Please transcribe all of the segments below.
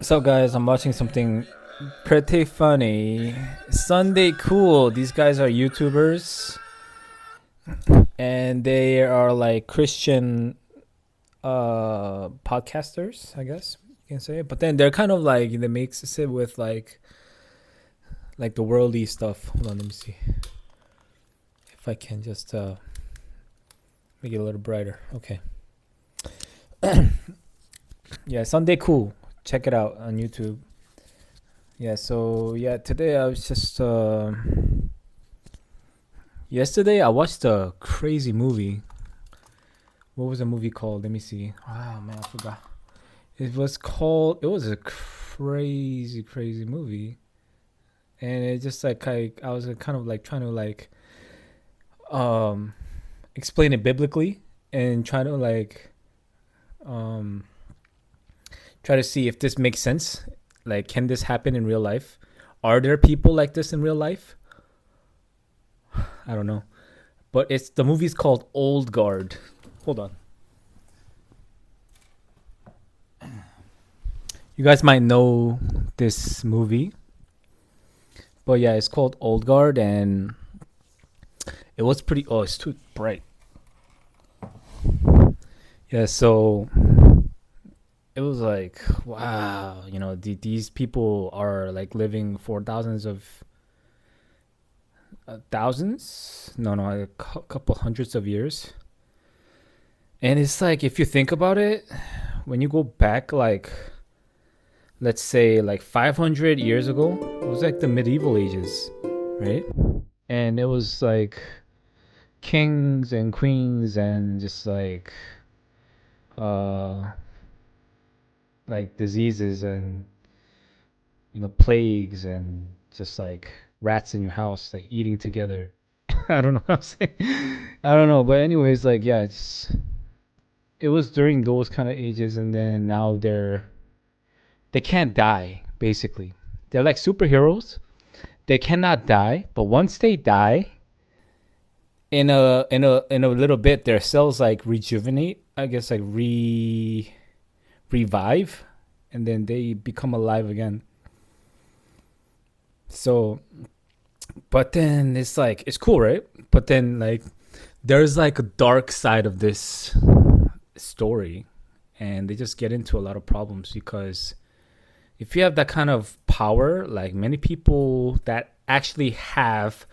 So, guys, I'm watching something pretty funny. Sunday Cool. These guys are YouTubers, and they are like Christian podcasters, I guess you can say. But then they're kind of like they mix it with like the worldly stuff. Hold on, let me see if I can just make it a little brighter. Okay. Yeah, Sunday Cool. Check it out on YouTube. Yeah. So yeah, today I was just yesterday I watched a crazy movie. What was the movie called? Let me see. Oh man, I forgot. It was called. It was a crazy, crazy movie, and it just like I was kind of like trying to like um explain it biblically and try to like um try to see if this makes sense. Like, can this happen in real life? Are there people like this in real life? I don't know, but it's the movie's called Old Guard. Hold on. You guys might know this movie, but yeah, it's called Old Guard, and it was pretty. Oh, it's too bright. Yeah, so it was like, wow, these people are like living for thousands of thousands, no, a couple hundreds of years, and it's like if you think about it, when you go back, like let's say like 500 years ago, it was like the medieval ages, right? And it was like kings and queens and just uh like diseases and plagues and just like rats in your house like eating together. I don't know how to say. I don't know, but anyways, like yeah, it was during those kind of ages, and then now they can't die basically. They're like superheroes. They cannot die, but once they die, in a little bit, their cells like rejuvenate. I guess like revive, and then they become alive again. So, but then it's like it's cool, right? But then like there's like a dark side of this story, and they just get into a lot of problems because if you have that kind of power, like many people that actually have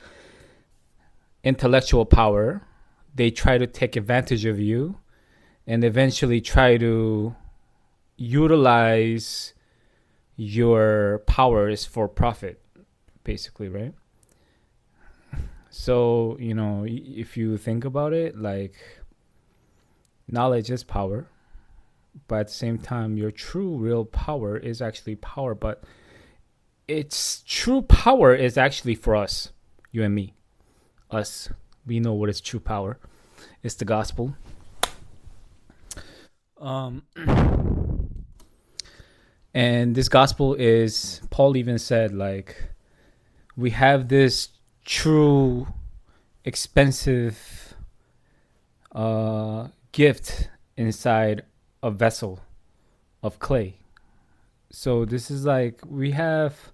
intellectual power, they try to take advantage of you and eventually try to utilize your powers for profit, basically, right? So, if you think about it, like knowledge is power, but at the same time, your true real power is actually power, but its true power is actually for us, you and me, us. We know what is true power. It's the gospel. Um, and this gospel is, Paul even said, like, we have this true expensive gift inside a vessel of clay. So this is like we have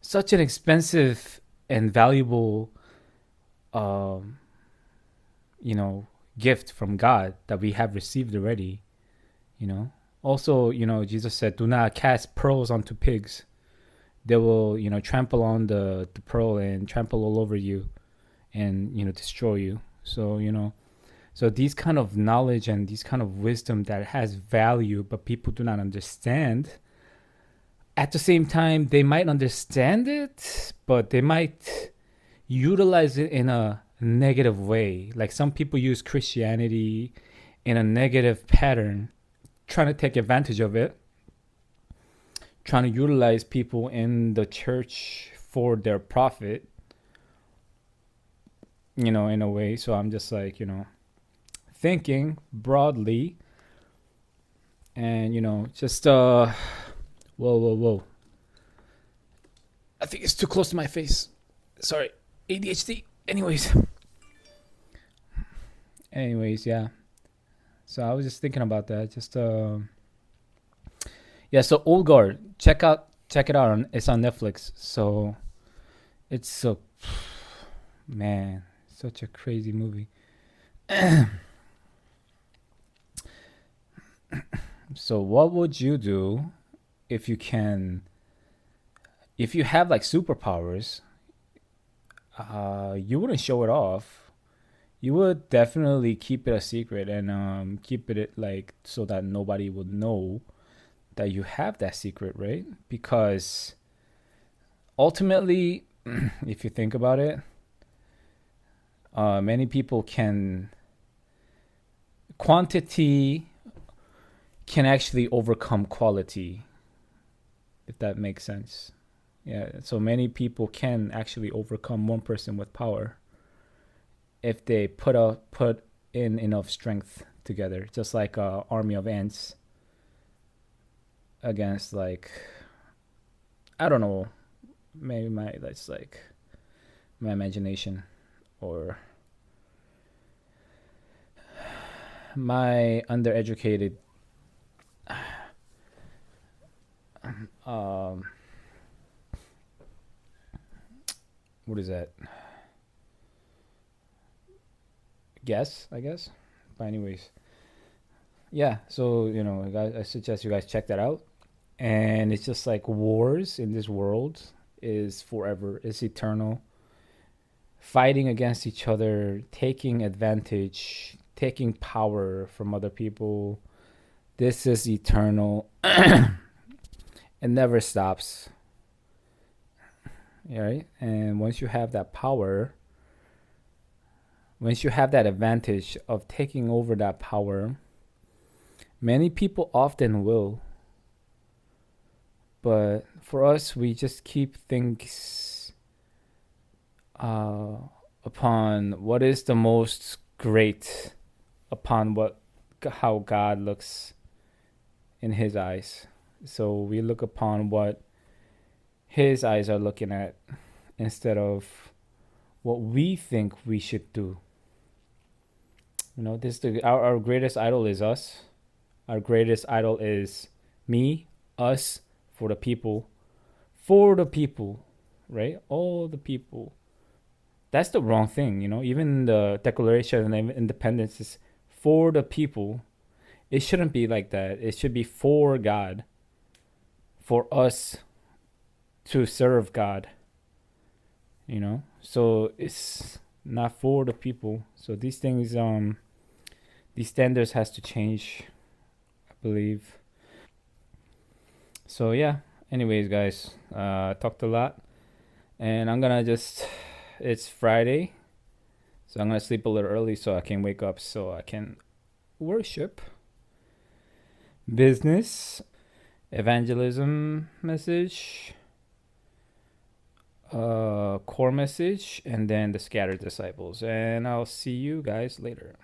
such an expensive and valuable, um, you know, gift from God that we have received already. You know. Also, Jesus said, "Do not cast pearls onto pigs. They will, trample on the pearl and trample all over you, and destroy you." So so these kind of knowledge and these kind of wisdom that has value, but people do not understand. At the same time, they might understand it, but they might utilize it in a negative way. Like some people use Christianity in a negative pattern, trying to take advantage of it, trying to utilize people in the church for their profit, in a way. So I'm just like, thinking broadly and, just, whoa. I think it's too close to my face. Sorry, ADHD. Anyways, yeah. So I was just thinking about that. Just Yeah, so Old Guard, check it out. It's on Netflix. So it's so man, such a crazy movie. So what would you do if you can if you have like superpowers? You wouldn't show it off. You would definitely keep it a secret and keep it like so that nobody would know that you have that secret, right? Because ultimately, if you think about it, many people can quantity can actually overcome quality, if that makes sense. Yeah, so many people can actually overcome one person with power if they put in enough strength together, just like a army of ants against like I don't know, maybe my that's like my imagination or my undereducated um what is that guess I guess. But anyways, yeah, so guys, I suggest you guys check that out. And it's just like wars in this world is forever, it's eternal, fighting against each other, taking advantage, taking power from other people. This is eternal. It never stops, right? And once you have that power, once you have that advantage of taking over that power, many people often will. But for us, we just keep things uh, upon what is the most great, upon what how God looks in His eyes. So we look upon what His eyes are looking at instead of what we think we should do. This our greatest idol is us. Our greatest idol is me, us, for the people, right? All the people. That's the wrong thing. Even the Declaration of Independence is for the people. It shouldn't be like that. It should be for God, for us to serve God. So it's not for the people. So these standards has to change, I believe. So yeah. Anyways, guys, talked a lot, and I'm gonna just. It's Friday, so I'm gonna sleep a little early so I can wake up so I can worship, business, evangelism message, core message, and then the scattered disciples. And I'll see you guys later.